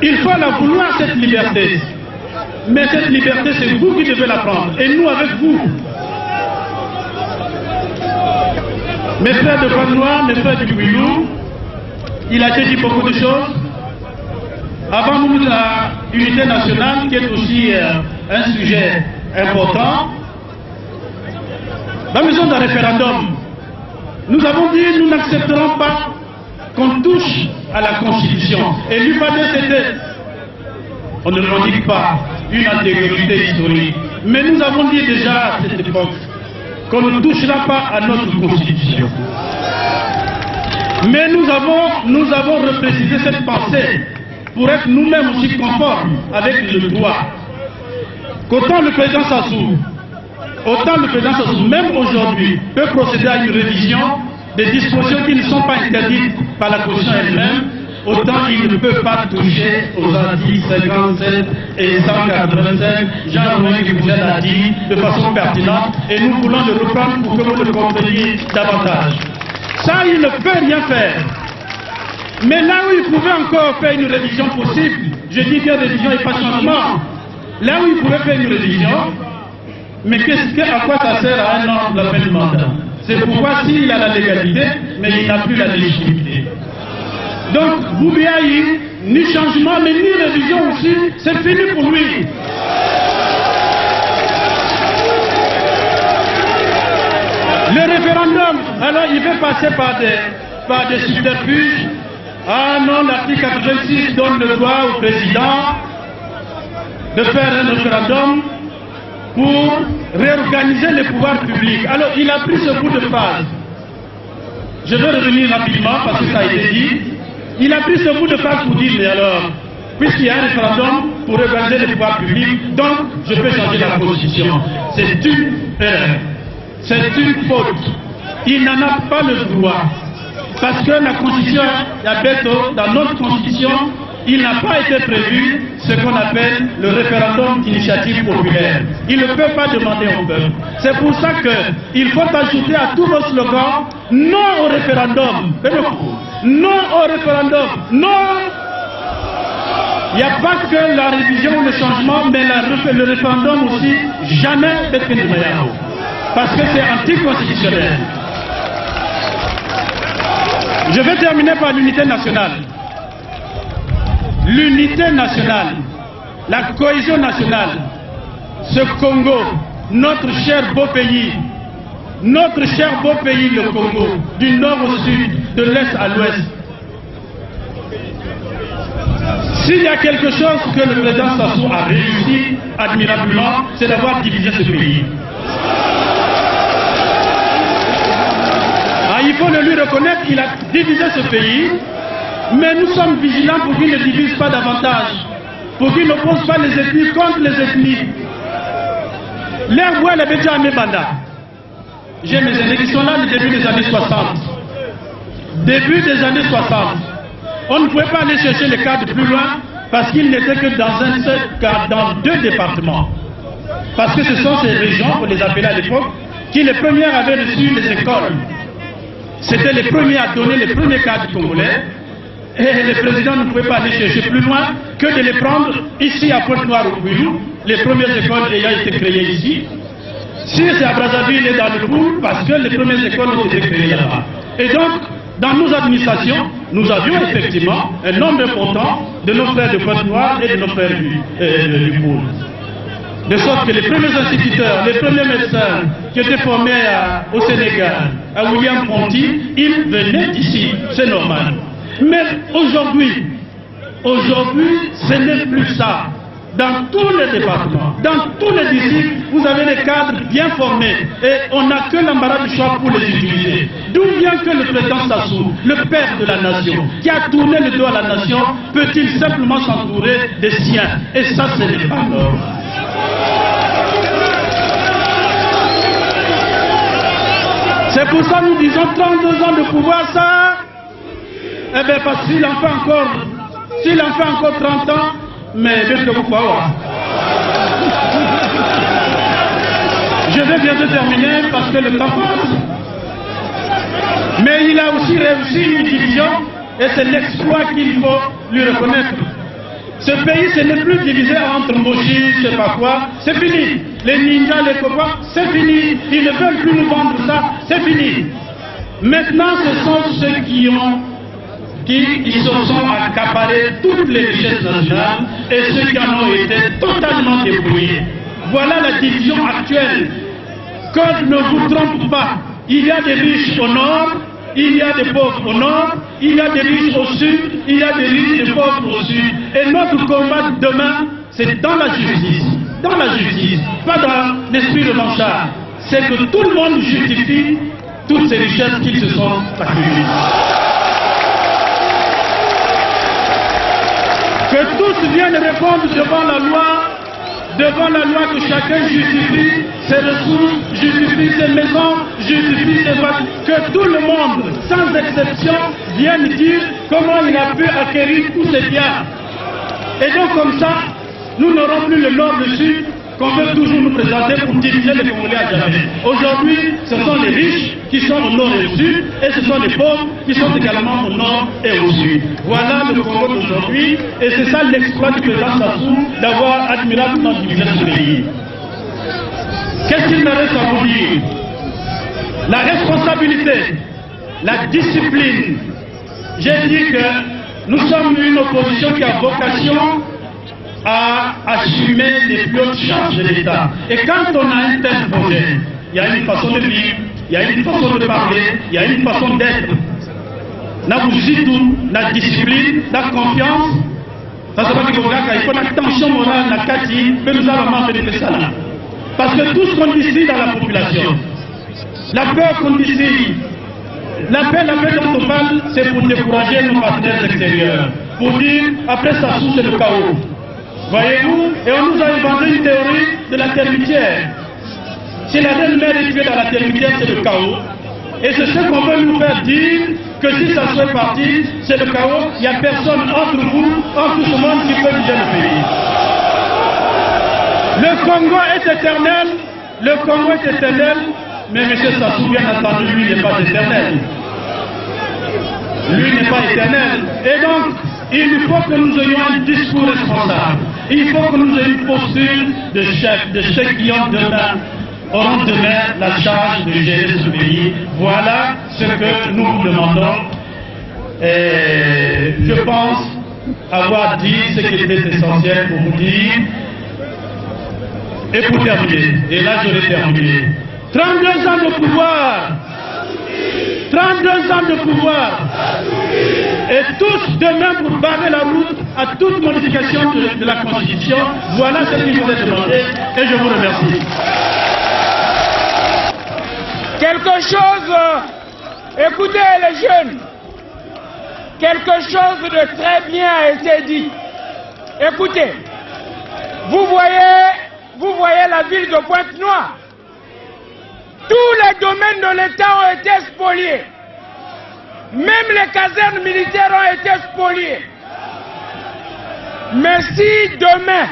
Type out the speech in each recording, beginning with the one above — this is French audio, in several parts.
Il faut la vouloir, cette liberté. Mais cette liberté, c'est vous qui devez la prendre. Et nous avec vous. Mes frères de Côte-Noire, mes frères du Gouilou, il a été dit beaucoup de choses. Avant nous, la unité nationale, qui est aussi un sujet important. La maison d'un référendum, nous avons dit nous n'accepterons pas qu'on touche à la Constitution. Et l'UPADS c'était, on ne revendique pas une intégrité historique, mais nous avons dit déjà à cette époque qu'on ne touchera pas à notre Constitution. Mais nous avons reprécisé cette pensée pour être nous-mêmes aussi conformes avec le droit. Qu'autant le président Sassou, même aujourd'hui, peut procéder à une révision des dispositions qui ne sont pas interdites par la Constitution elle-même, autant il ne peut pas toucher aux articles 57 et 185. Jean-Louis Guibouzel a dit de façon pertinente, et nous voulons le reprendre pour que vous le compreniez davantage. Ça, il ne peut rien faire. Mais là où il pouvait encore faire une révision possible, je dis bien révision et pas changement, là où il pouvait faire une révision, mais à quoi ça sert à un an de la fin du mandat? C'est pourquoi s'il a la légalité, mais il n'a plus la légitimité. Donc, Boubiaï, ni changement, mais ni révision aussi, c'est fini pour lui. Le référendum, alors il veut passer par des subterfuges. Ah non, l'article 86 donne le droit au président de faire un référendum pour réorganiser les pouvoirs publics. Alors il a pris ce bout de phrase. Je vais revenir rapidement parce que ça a été dit. Il a pris ce bout de phrase pour dire, mais alors, puisqu'il y a un référendum pour réorganiser les pouvoirs publics, donc je peux changer la Constitution. C'est une erreur. C'est une faute. Il n'en a pas le droit. Parce que la Constitution, dans notre Constitution, il n'a pas été prévu ce qu'on appelle le référendum d'initiative populaire. Il ne peut pas demander au peuple. C'est pour ça qu'il faut ajouter à tous nos slogans non au référendum. Non au référendum. Non. Il n'y a pas que la révision ou le changement, mais le référendum aussi, jamais d'être une meilleure. Parce que c'est anticonstitutionnel. Je vais terminer par l'unité nationale. L'unité nationale, la cohésion nationale, ce Congo, notre cher beau pays, le Congo, du nord au sud, de l'est à l'ouest. S'il y a quelque chose que le président Sassou a réussi admirablement, c'est d'avoir divisé ce pays. Il faut le lui reconnaître, il a divisé ce pays, mais nous sommes vigilants pour qu'il ne divise pas davantage, pour qu'il n'oppose pas les ethnies contre les ethnies. L'air bois les bédia à Mébanda. J'ai mes aînés qui sont là du début des années 60. Début des années 60. On ne pouvait pas aller chercher les cadres plus loin parce qu'ils n'étaient que dans un seul cadre, dans 2 départements. Parce que ce sont ces régions, pour les appeler à l'époque, qui les premières avaient reçu les écoles. C'était les premiers à donner les premiers cadres congolais. Et les présidents ne pouvaient pas aller chercher plus loin que de les prendre ici à Pointe-Noire au Gouilou, les premières écoles ayant été créées ici. Si c'est à Brazzaville et dans le Poul, parce que les premières écoles ont été créées là-bas. Et donc, dans nos administrations, nous avions effectivement un nombre important de nos frères de Pointe-Noire et de nos frères du Poul. De sorte que les premiers instituteurs, les premiers médecins qui étaient formés au Sénégal, à William Ponty, ils venaient d'ici, c'est normal. Mais aujourd'hui, ce n'est plus ça. Dans tous les départements, dans tous les districts, vous avez des cadres bien formés et on n'a que l'embarras du choix pour les utiliser. D'où vient que le président Sassou, le père de la nation, qui a tourné le dos à la nation, peut-il simplement s'entourer des siens? Et ça, ce n'est pas normal. C'est pour ça que nous disons 32 ans de pouvoir, ça. Eh bien, parce qu'il en fait encore 30 ans, mais qu'est-ce que vous croyez? Je vais bientôt terminer parce que le temps passe. Mais il a aussi réussi une division et c'est l'exploit qu'il faut lui reconnaître. Ce pays, ce n'est plus divisé entre Moshi, je sais pas quoi, c'est fini. Les ninjas, les copains, c'est fini. Ils ne veulent plus nous vendre ça, c'est fini. Maintenant, ce sont ceux qui se sont accaparés toutes les richesses nationales et ceux qui en ont été totalement débrouillés. Voilà la division actuelle. Que ne vous trompe pas, il y a des riches au nord, il y a des pauvres au nord, il y a des riches au sud, il y a des riches et des pauvres au sud. Et notre combat demain, c'est dans la justice. Dans la justice, pas dans l'esprit revanchard. C'est que tout le monde justifie toutes ces richesses qu'ils se sont accumulées. Que tous viennent répondre devant la loi que chacun justifie ses ressources, justifie ses maisons, justifie ses voitures, que tout le monde, sans exception, vienne dire comment il a pu acquérir tous ces biens. Et donc comme ça, nous n'aurons plus le nord, le sud, qu'on veut toujours nous présenter pour diviser les Congolais à jamais. Aujourd'hui, ce sont les riches qui sont au nord et au sud, et ce sont les pauvres qui sont également au nord et au sud. Voilà le Congo d'aujourd'hui, et c'est ça l'exploit du président Sassou d'avoir admirablement divisé ce pays. Qu'est-ce qu'il me reste à vous dire? La responsabilité, la discipline. J'ai dit que nous sommes une opposition qui a vocation à assumer les plus hautes charges de l'État. Et quand on a un tel projet, il y a une façon de vivre, il y a une façon de parler, il y a une façon d'être. La discipline, la confiance, ça se passe il faut la tension morale, la kati, mais nous allons manifester ça là. Parce que tout ce qu'on dit ici dans la population, la peur qu'on dit ici, la paix dont on parle, c'est pour décourager nos partenaires extérieurs. Pour dire, après ça, c'est le chaos. Voyez-vous, et on nous a inventé une théorie de la termitière. Si la reine mère est tuée dans la termitière, c'est le chaos. Et c'est ce qu'on veut nous faire dire, que si ça soit parti, c'est le chaos. Il n'y a personne entre vous, entre tout ce monde qui peut diriger le pays. Le Congo est éternel, mais M. Sassou, bien entendu, lui n'est pas éternel. Lui n'est pas éternel. Et donc, il faut que nous ayons un discours responsable. Il faut que nous ayons une posture de chef, de ceux qui auront demain la charge de gérer ce pays. Voilà ce que nous vous demandons. Et je pense avoir dit ce qui était essentiel pour vous dire. Et pour terminer, et là j'aurai terminé. 32 ans de pouvoir. 32 ans de pouvoir. Et tous demain pour barrer la route à toute modification de la Constitution. Voilà ce qu'il vous est demandé et je vous remercie. Quelque chose, écoutez les jeunes, quelque chose de très bien a été dit. Écoutez, vous voyez la ville de Pointe-Noire. Tous les domaines de l'État ont été spoliés. Même les casernes militaires ont été spoliées. Mais si demain,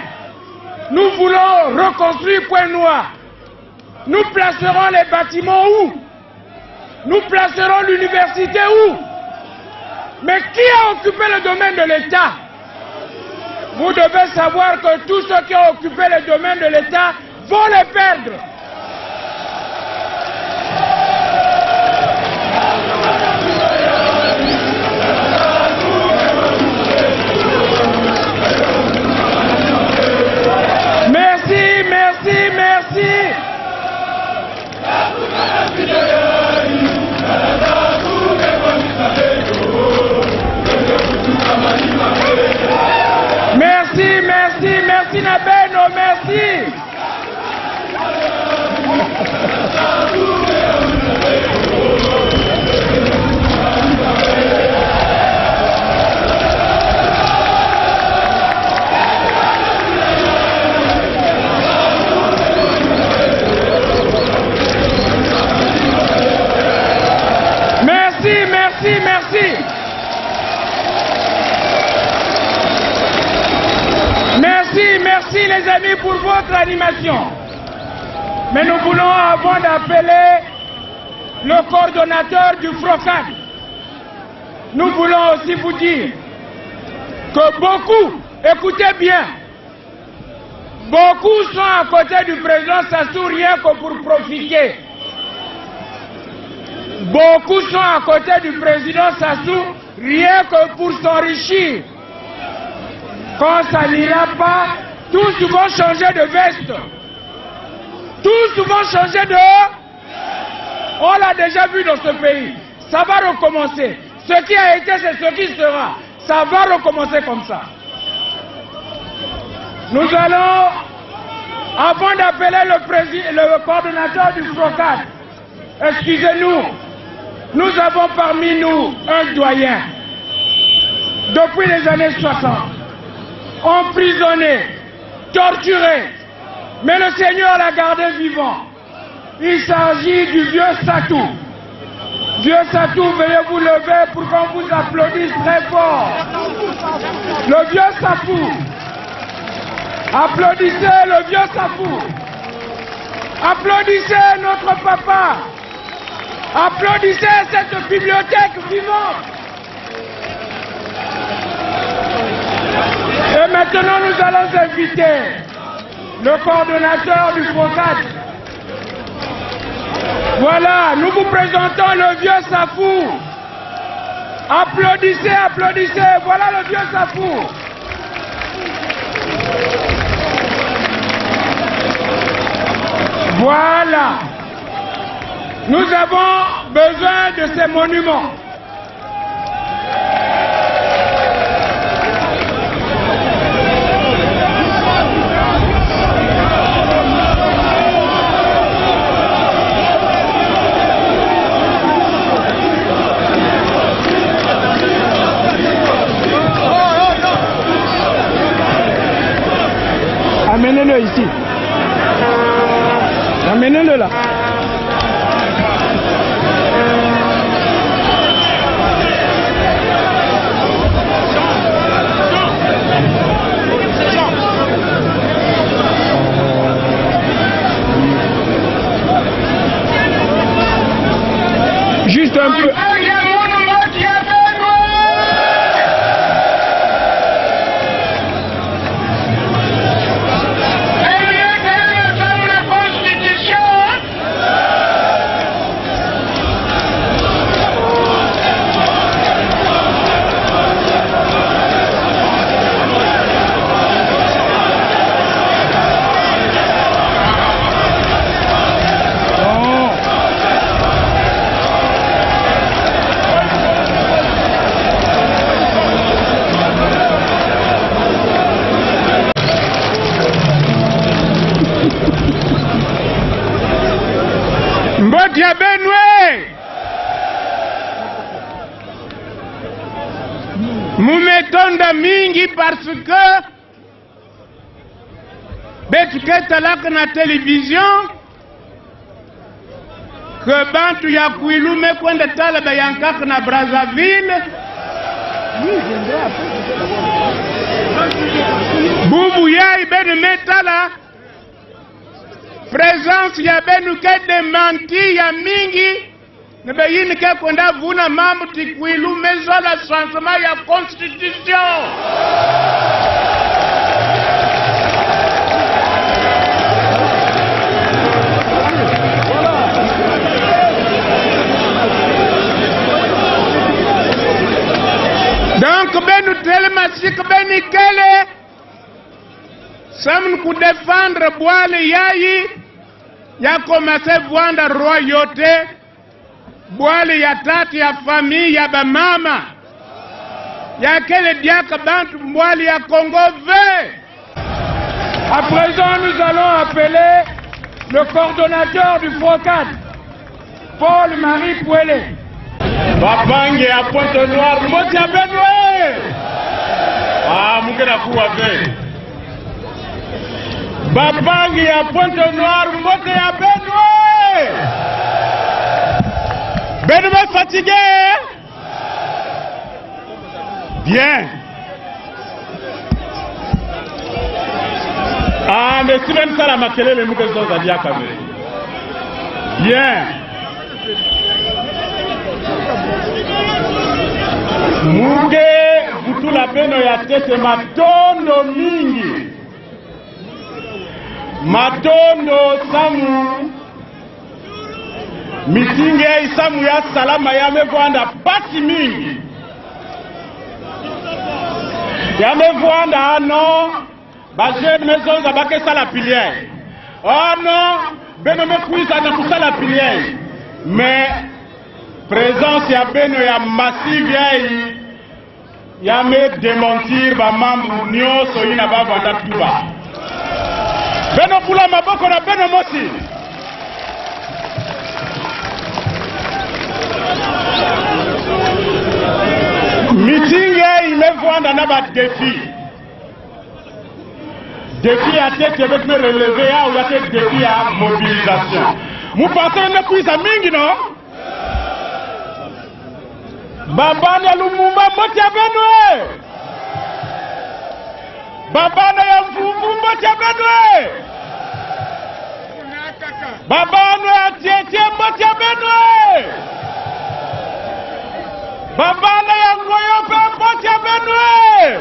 nous voulons reconstruire Pointe-Noire, nous placerons les bâtiments où? Nous placerons l'université où? Mais qui a occupé le domaine de l'État? Vous devez savoir que tous ceux qui ont occupé le domaine de l'État vont les perdre. Merci Nabeno, merci. Merci les amis pour votre animation. Mais nous voulons, avant d'appeler le coordonnateur du FROCAD, nous voulons aussi vous dire que beaucoup, écoutez bien, beaucoup sont à côté du président Sassou rien que pour profiter. Beaucoup sont à côté du président Sassou rien que pour s'enrichir. Quand ça n'ira pas, tous vont changer de veste. Tous vont changer de... On l'a déjà vu dans ce pays. Ça va recommencer. Ce qui a été, c'est ce qui sera. Ça va recommencer comme ça. Nous allons, avant d'appeler le coordonnateur du FROCAD, excusez-nous, nous avons parmi nous un doyen. Depuis les années 60, emprisonné, torturé, mais le Seigneur l'a gardé vivant. Il s'agit du vieux Satou. Vieux Satou, veuillez vous lever pour qu'on vous applaudisse très fort. Le vieux Satou. Applaudissez le vieux Satou. Applaudissez notre papa. Applaudissez cette bibliothèque vivante. Et maintenant, nous allons inviter le coordonnateur du FROCAD. Voilà, nous vous présentons le vieux Safou. Applaudissez, applaudissez. Voilà le vieux Safou. Voilà. Nous avons besoin de ces monuments. Amenez-le ici. Amenez-le là. Juste un peu. Mbotia Benwe mumetonda mingi parce que betuke talaka na télévision que bantu ya kuilume kwenda tala bayankaka na Brazzaville bubu yai bene metala présence ya benu ke démenti ya mingi ne bayini ke kwenda vuna mamu tikwilu mezo la changement ya constitution. Donc benu telema sik beni kele samn ku défendre boile yayi ya commencé vwanda royauté boile ya tati ya famille ya bamama ya kele biaka bantu boile ya Congo V. À présent, nous allons appeler le coordonnateur du FROCAD, Paul-Marie Pouelé. Babange à Pointe-Noire, Mbotia Benwe. Ah, mungena kuwa ve. Babange à Pointe-Noire, Mbotia Benwe. Benwe fatigué? Bien. Ah, mais si même ça la maquillée, les mouches sont à Diakame. Bien. Mouge, vous mutula beno ya tete matondo mingi. Matondo samu. Mitingi ya isamu ya salama ya mevwanda pati mingi. Ya mevwanda ano. Bajene mezonza bake sala pilier. Oh non. Beno mekuisa na kusala pilier. Mais. Présence ya beno ya massive ya me démentir ba mambu nyonso ina ba vanda tuba. Beno pula maboko na beno mosi. Meeting imevwanda na ba défi. Défi à tête avec me relever ou ya tête défi à mobilisation. Vous pensez ne puisse mingi non? Babana ya Lumumba mboti ya Benue. Babana ya Mvumbu mboti ya Benue. Babana ya Tietie mboti ya Benue. Babana ya Ngoyope mboti ya Benue.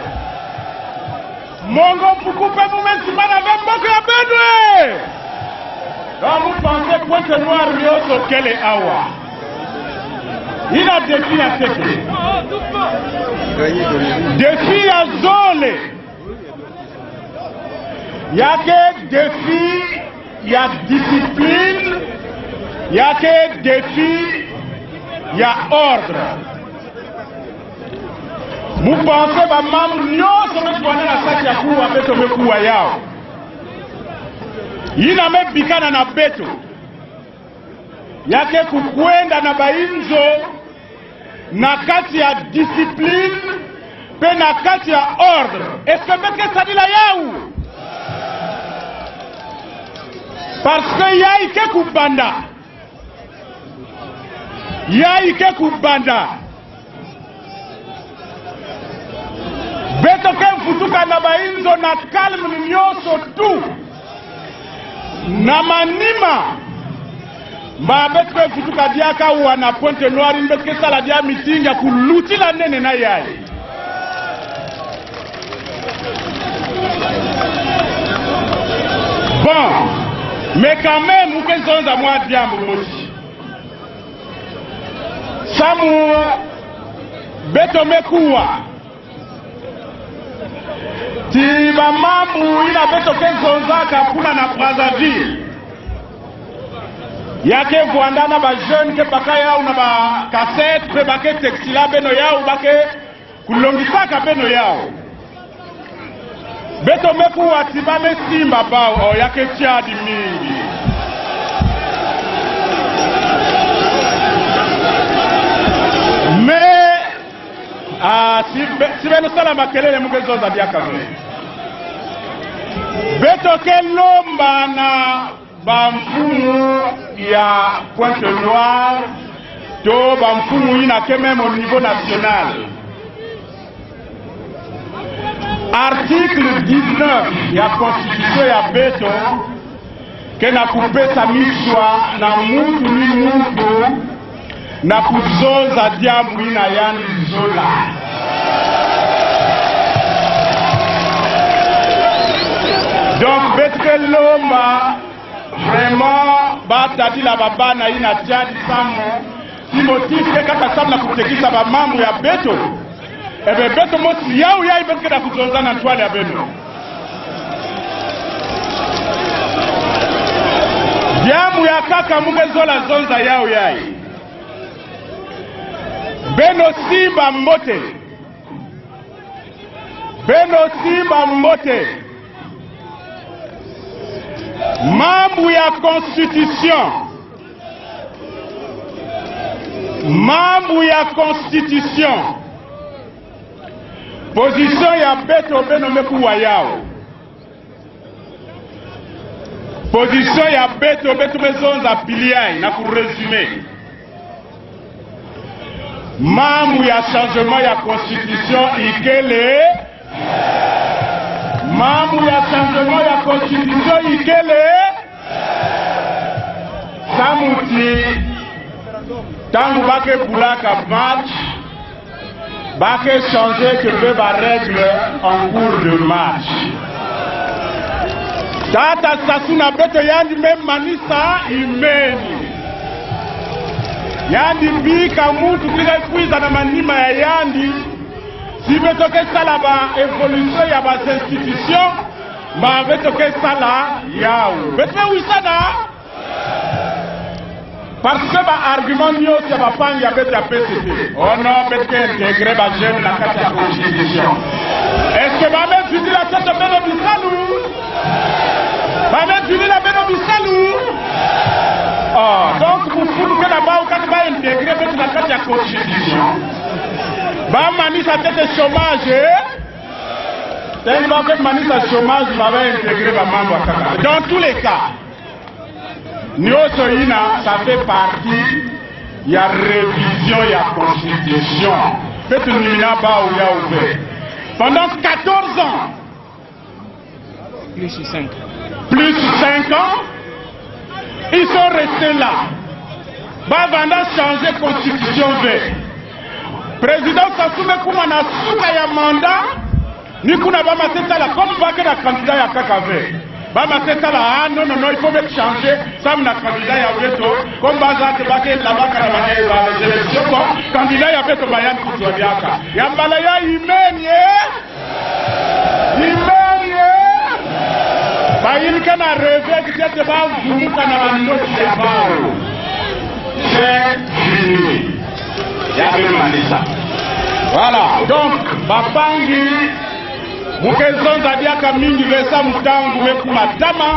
Mongo Mpukupe Mumesimana mboti ya Benue. Donc vous pensez Pointe Noire Rioso Kele Awa. Il a défi à tête. Défi à zone. Il y a que défi, il y a discipline, il y a que défi, il y a ordre. Vous pensez que maman nous sommes dans la sac ya kuwa beto mekuwa yao. Ina mebikana na beto. Yake kukwenda na bainzo na kati ya discipline pe na kati ya ordre. Est-ce que meke sadila yao? Parce que ya ike kubanda. Ya ike kubanda. Beto ke mfutuka na bainzo na kalm nyoso tu. Na manima. Mba betwe futuka diaka wana Pointe Noire mbetke sala dia meeting ya kuluti la nene na yai. Bon, mais quand même ou que zonza mwa diambo mosi. Samu beto mekuwa. Ti ba mamu ina beto ke zonza kapuna na Brazzaville. Yake vuandana ba jeune ke baka yao na ba cassette pe bake textila beno yao bake kulongisaka beno yao. Beto meku watiba me simba bao o yake tiadi mingi. Si beno sala makelele mugezo za diaka vwe. Beto ke lomba na bamfumu ya Pointe Noire to bamfumu ina ke même au niveau national. Article 19 ya constitution ya beto ke na kupesa miswa na mutu ni mutu na kuzoza diambu ina yani zola. Donc betre lomba vraiment batati la baba na ina tiadi samu si motif ke kaka sabla kutekisa ba mamu ya beto ebe beto mosi yao ya ibeske da kuzonza na ntwale ya beno diamu ya kaka mugezola zonza yao yai beno simba mbote beno simba mbote mambu ya constitution. Mambu ya constitution. Position ya beto beno mekuwa yao. Position ya beto mezonza piliai na kuresume. Mambu ya changement ya constitution ikele. Mambu ya changement ya constitution ikele samuti tangu bake pulaka match va changer que va règle en cours de match. Tata Sasuna beto yandi même manisa imeni. Yandi bika mutu kila kuiza na manima ya yandi. Si beto ke sala ba évolution ya ba institution, ma beto ke sala yaou. Beto wisada. Parce que ba argument nyo se ba pangi ya beto ya PCP. Oh non, beto ke intégrer ba jeune na kati ya constitution. Est-ce que ba me fidi la tête beno bisalou? Ba me fidi la beno bisalou? Oh, donc vous foutez là-bas quand va intégrer beto na kati ya constitution. Ba mani sa tête chômage. Tellement que mani sa chômage va intégrer ba mambo kaka. Dans tous les cas, Nyoso Ina, ça fait partie, il y a révision, il y a constitution. Faites une nimina ba ou ya ouvert. Pendant 14 ans, Plus 5. plus 5 ans, ils sont restés là. Ba vanda changer constitution vert. Président Sassoume Koumana Souka ya mandat, ni kuna ba mateta la comme pas que la candidat ya kakave. Ba mateta la ah non non non il faut même changer ça na candidat ya veto comme baza te baké la ba karabane les élections candidat ya veto bayan kutuadiaka. Ya mbala ya imenye. Imenye. Ba yini kana rêver que te ba zumuka na bando te bao. C'est fini. Voilà, donc, Bapangi, Moukezon Zadiaka Mingi Vesa Moutangu Mekumatama,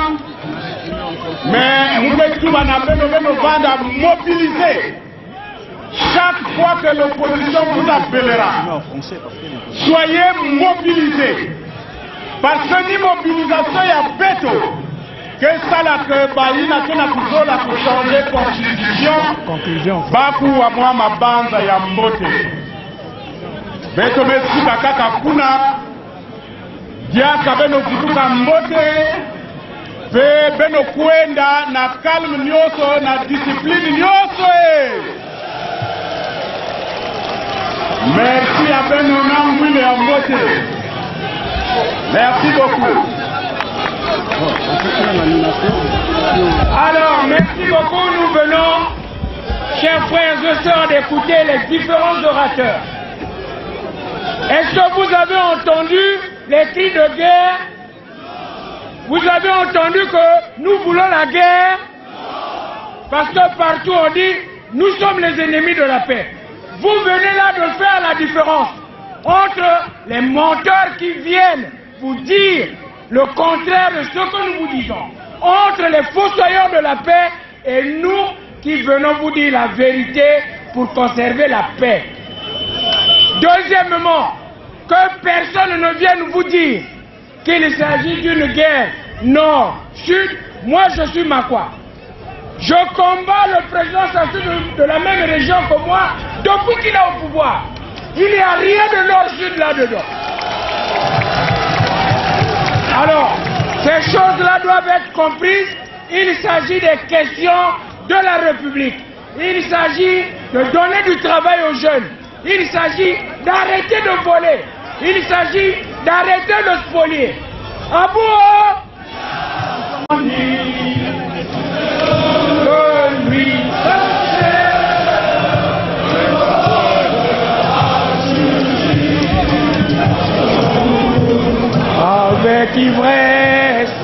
mais Moumekouma n'a pas vendre mobiliser. Chaque fois que l'opposition vous appellera, soyez mobilisés. Parce que l'immobilisation est à Beto. Que ça la que Baïna tena kuzola pour changer constitution. Baku wa mwa mabanza ya mbote. Beto mesuka kaka kuna. Diaka beno kutuka mbote. Pe beno kuenda na calme nyoso na discipline nyoso. Merci à beno nangwile ya mbote. Merci beaucoup. Alors, merci beaucoup. Nous venons, chers frères et sœurs, d'écouter les différents orateurs. Est-ce que vous avez entendu les cris de guerre? Vous avez entendu que nous voulons la guerre? Parce que partout on dit, nous sommes les ennemis de la paix. Vous venez là de faire la différence entre les menteurs qui viennent vous dire le contraire de ce que nous vous disons, entre les fossoyeurs de la paix et nous qui venons vous dire la vérité pour conserver la paix. Deuxièmement, que personne ne vienne vous dire qu'il s'agit d'une guerre nord-sud. Moi je suis Makwa. Je combats le président Sassou de la même région que moi depuis qu'il est au pouvoir. Il n'y a rien de nord-sud là-dedans. Alors, ces choses-là doivent être comprises. Il s'agit des questions de la République. Il s'agit de donner du travail aux jeunes. Il s'agit d'arrêter de voler. Il s'agit d'arrêter de spolier. À bout, avec ivresse,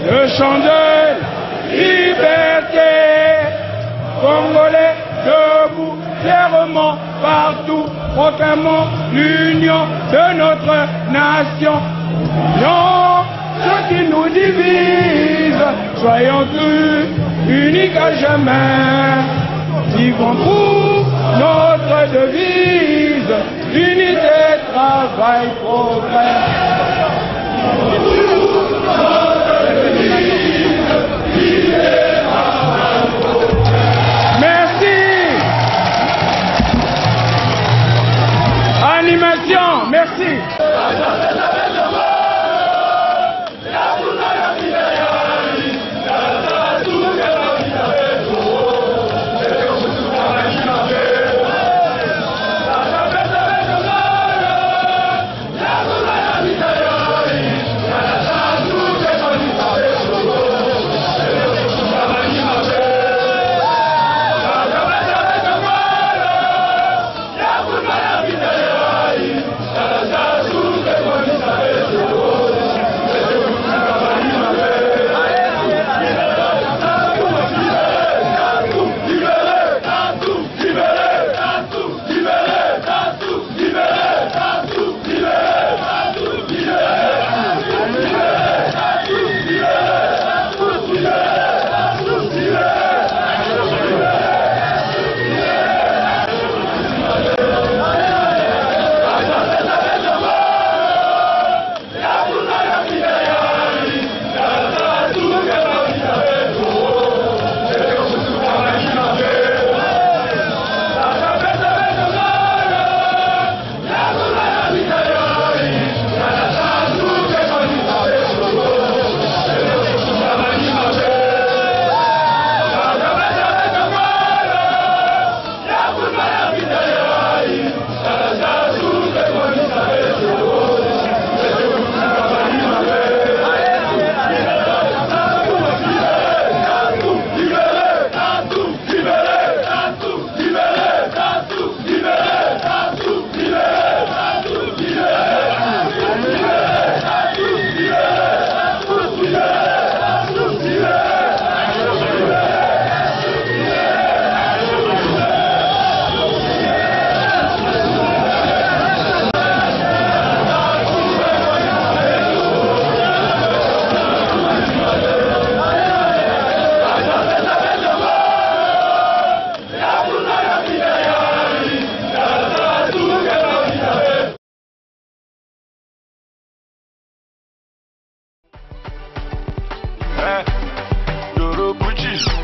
le chant de liberté, Congolais debout, fièrement partout, proclamons l'union de notre nation. Non, ce qui nous divise, soyons tous uniques à jamais. Vivons pour notre devise, unité, travail, progrès. Merci. Animation, merci.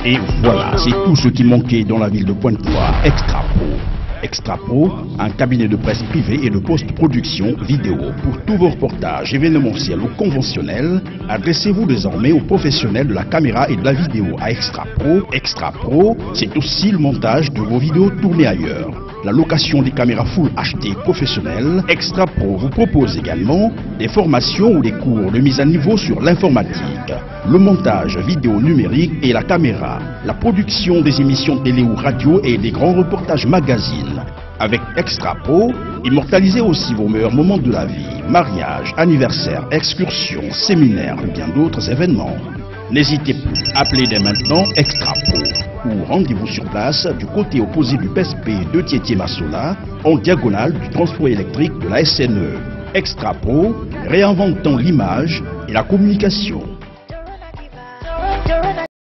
Et voilà, c'est tout ce qui manquait dans la ville de Pointe-Noire. Extra Pro. Extra Pro, un cabinet de presse privé et de post-production vidéo. Pour tous vos reportages événementiels ou conventionnels, adressez-vous désormais aux professionnels de la caméra et de la vidéo à Extra Pro. Extra Pro, c'est aussi le montage de vos vidéos tournées ailleurs. La location des caméras Full HD professionnelles. Extra Pro vous propose également des formations ou des cours de mise à niveau sur l'informatique, le montage vidéo numérique et la caméra, la production des émissions télé ou radio et des grands reportages magazines. Avec Extra Pro, immortalisez aussi vos meilleurs moments de la vie, mariage, anniversaire, excursions, séminaires ou bien d'autres événements. N'hésitez plus, appelez dès maintenant Extra Pro ou rendez-vous sur place du côté opposé du PSP de Tiétié-Massola, en diagonale du transport électrique de la SNE. Extra Pro, réinventant l'image et la communication.